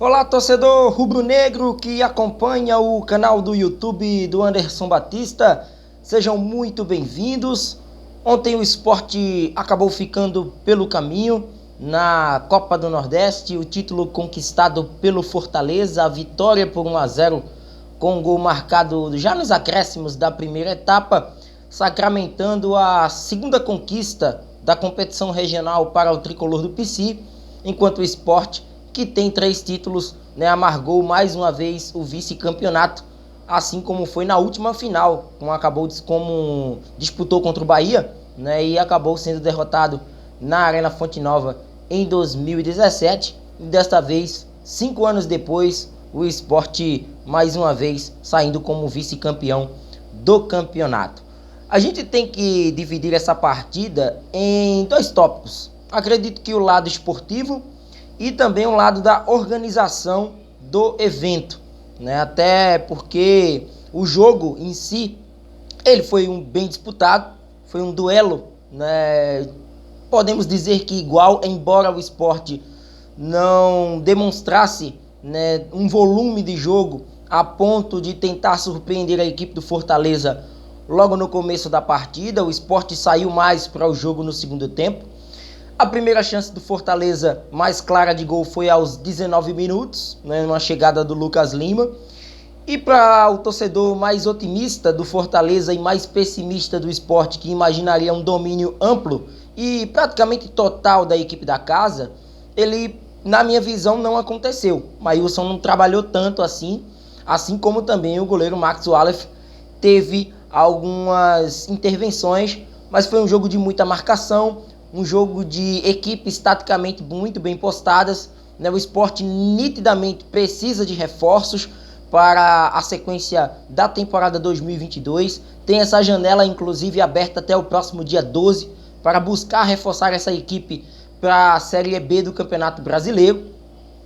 Olá, torcedor rubro-negro que acompanha o canal do YouTube do Anderson Batista, sejam muito bem-vindos. Ontem o Sport acabou ficando pelo caminho na Copa do Nordeste, o título conquistado pelo Fortaleza, a vitória por 1-0 com gol marcado já nos acréscimos da primeira etapa, sacramentando a segunda conquista da competição regional para o tricolor do PC, enquanto o Sport, que tem 3 títulos, amargou mais uma vez o vice-campeonato, assim como foi na última final, como disputou contra o Bahia, e acabou sendo derrotado na Arena Fonte Nova em 2017. E desta vez, 5 anos depois, o Sport mais uma vez saindo como vice-campeão do campeonato. A gente tem que dividir essa partida em 2 tópicos. Acredito que o lado esportivo e também o lado da organização do evento, até porque o jogo em si, ele foi bem disputado, foi um duelo, podemos dizer que igual, embora o Sport não demonstrasse um volume de jogo a ponto de tentar surpreender a equipe do Fortaleza logo no começo da partida. O Sport saiu mais para o jogo no segundo tempo. A primeira chance do Fortaleza mais clara de gol foi aos 19 minutos, numa chegada do Lucas Lima. E para o torcedor mais otimista do Fortaleza e mais pessimista do Sport, que imaginaria um domínio amplo e praticamente total da equipe da casa, ele, na minha visão, não aconteceu. Maílson não trabalhou tanto assim como também o goleiro Max Wallace teve algumas intervenções, mas foi um jogo de muita marcação, um jogo de equipes taticamente muito bem postadas. O Sport nitidamente precisa de reforços para a sequência da temporada 2022. Tem essa janela, inclusive, aberta até o próximo dia 12 para buscar reforçar essa equipe para a Série B do Campeonato Brasileiro.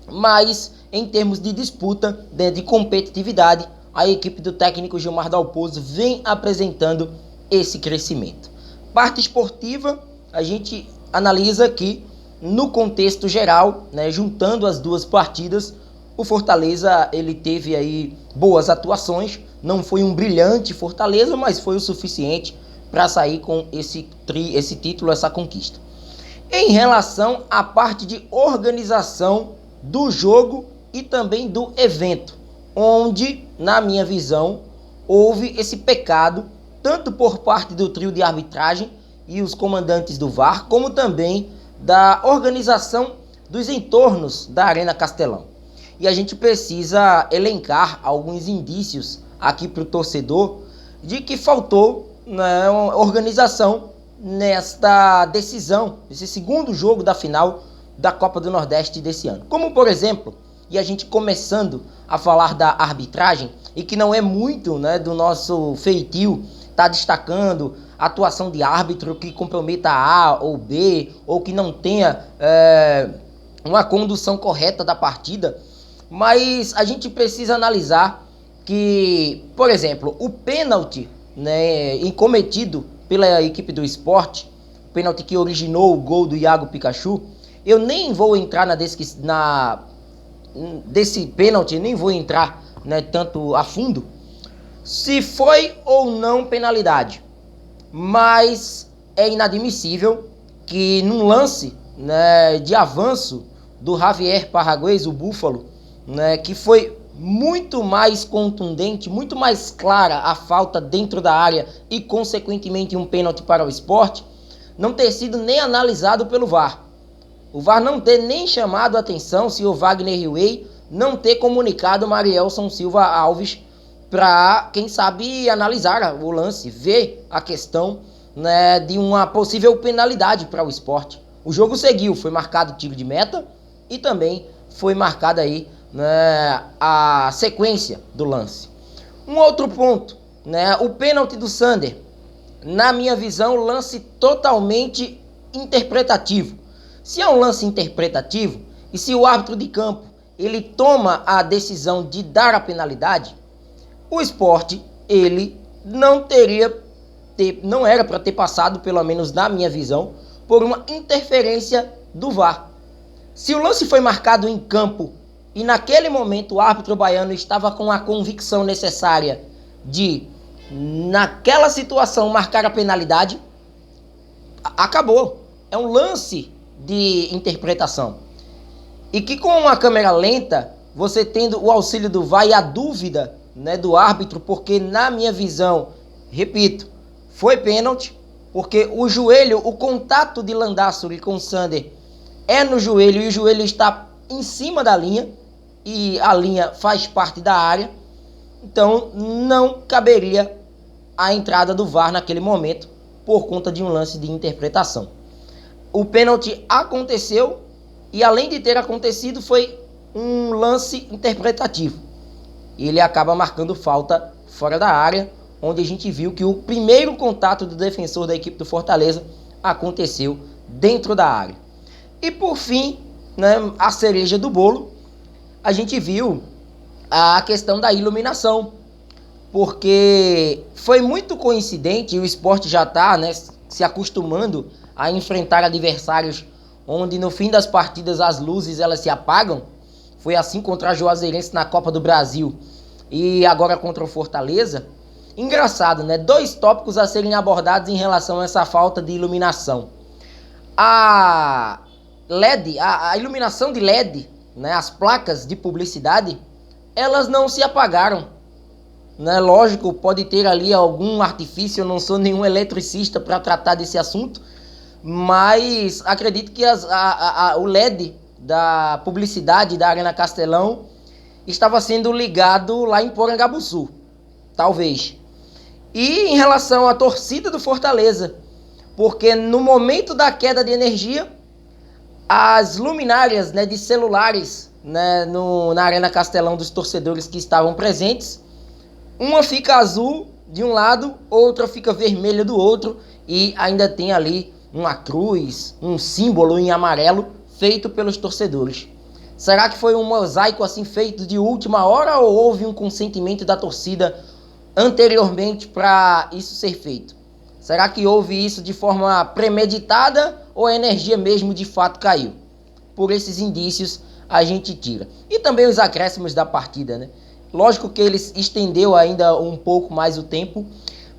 Mas, em termos de disputa, de competitividade, a equipe do técnico Gilmar Dalpozo vem apresentando esse crescimento. Parte esportiva, a gente analisa aqui no contexto geral, juntando as duas partidas. O Fortaleza, ele teve aí boas atuações, não foi um brilhante Fortaleza, mas foi o suficiente para sair com esse título, essa conquista. Em relação à parte de organização do jogo e também do evento, onde, na minha visão, houve esse pecado, tanto por parte do trio de arbitragem e os comandantes do VAR, como também da organização dos entornos da Arena Castelão. E a gente precisa elencar alguns indícios aqui para o torcedor de que faltou uma organização nesta decisão, nesse segundo jogo da final da Copa do Nordeste desse ano. Como, por exemplo, e a gente começando a falar da arbitragem, e que não é muito do nosso feitio tá destacando a atuação de árbitro que comprometa A ou B, ou que não tenha uma condução correta da partida, mas a gente precisa analisar que, por exemplo, o pênalti cometido pela equipe do Sport, o pênalti que originou o gol do Iago Pikachu, eu nem vou entrar desse pênalti, nem vou entrar tanto a fundo, se foi ou não penalidade, mas é inadmissível que num lance de avanço do Javier Parragués, o Búfalo, que foi muito mais contundente, muito mais clara a falta dentro da área e consequentemente um pênalti para o Sport, não ter sido nem analisado pelo VAR. O VAR não ter nem chamado a atenção, se o Wagner Riway não ter comunicado o Marielson Silva Alves para, quem sabe, analisar o lance, ver a questão de uma possível penalidade para o Sport. O jogo seguiu, foi marcado tiro de meta e também foi marcada aí a sequência do lance. Um outro ponto, o pênalti do Sander, na minha visão, lance totalmente interpretativo. Se é um lance interpretativo e se o árbitro de campo ele toma a decisão de dar a penalidade, o Sport ele não era para ter passado, pelo menos na minha visão, por uma interferência do VAR. Se o lance foi marcado em campo e naquele momento o árbitro baiano estava com a convicção necessária de, naquela situação, marcar a penalidade, acabou. É um lance de interpretação. E que com uma câmera lenta, você tendo o auxílio do VAR e a dúvida, né, do árbitro, porque na minha visão, repito, foi pênalti, porque o joelho, o contato de Landázuri com o Sander é no joelho e o joelho está em cima da linha e a linha faz parte da área, então não caberia a entrada do VAR naquele momento por conta de um lance de interpretação. O pênalti aconteceu e além de ter acontecido foi um lance interpretativo. Ele acaba marcando falta fora da área, onde a gente viu que o primeiro contato do defensor da equipe do Fortaleza aconteceu dentro da área. E por fim, né, a cereja do bolo, a gente viu a questão da iluminação, porque foi muito coincidente, e o esporte já está, né, se acostumando a enfrentar adversários onde no fim das partidas as luzes elas se apagam. Foi assim contra a Juazeirense na Copa do Brasil e agora contra o Fortaleza. Engraçado, né? 2 tópicos a serem abordados em relação a essa falta de iluminação. A LED, a iluminação de LED, né? As placas de publicidade, elas não se apagaram. Né? Lógico, pode ter ali algum artifício, eu não sou nenhum eletricista para tratar desse assunto, mas acredito que o LED da publicidade da Arena Castelão estava sendo ligado lá em Porangabuçu, talvez. E em relação à torcida do Fortaleza, porque no momento da queda de energia, as luminárias, né, de celulares, né, na Arena Castelão dos torcedores que estavam presentes, uma fica azul de um lado, outra fica vermelha do outro, e ainda tem ali uma cruz, um símbolo em amarelo feito pelos torcedores. Será que foi um mosaico assim feito de última hora ou houve um consentimento da torcida anteriormente para isso ser feito? Será que houve isso de forma premeditada ou a energia mesmo de fato caiu? Por esses indícios a gente tira. E também os acréscimos da partida, né? Lógico que eles estendeu ainda um pouco mais o tempo,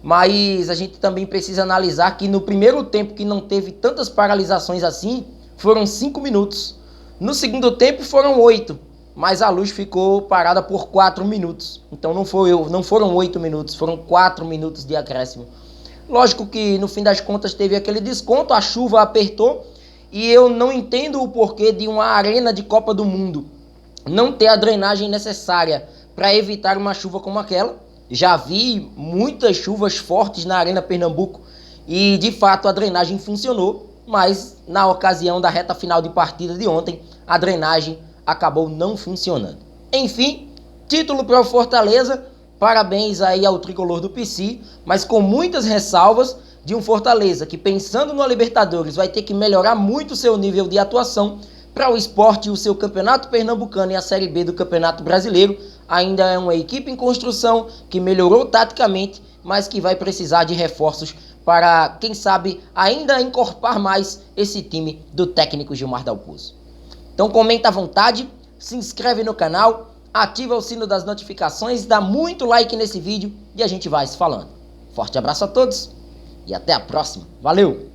mas a gente também precisa analisar que no primeiro tempo, que não teve tantas paralisações assim, foram 5 minutos. No segundo tempo foram 8, mas a luz ficou parada por 4 minutos. Então não foram 8 minutos, foram 4 minutos de acréscimo. Lógico que no fim das contas teve aquele desconto, a chuva apertou, e eu não entendo o porquê de uma arena de Copa do Mundo não ter a drenagem necessária para evitar uma chuva como aquela. Já vi muitas chuvas fortes na Arena Pernambuco e de fato a drenagem funcionou, mas na ocasião da reta final de partida de ontem, a drenagem acabou não funcionando. Enfim, título para o Fortaleza, parabéns aí ao tricolor do PC, mas com muitas ressalvas de um Fortaleza que, pensando no Libertadores, vai ter que melhorar muito o seu nível de atuação. Para o Sport, o seu campeonato pernambucano e a Série B do Campeonato Brasileiro ainda é uma equipe em construção que melhorou taticamente, mas que vai precisar de reforços para, quem sabe, ainda encorpar mais esse time do técnico Gilmar Dalpozo. Então comenta à vontade, se inscreve no canal, ativa o sino das notificações, dá muito like nesse vídeo e a gente vai se falando. Forte abraço a todos e até a próxima. Valeu!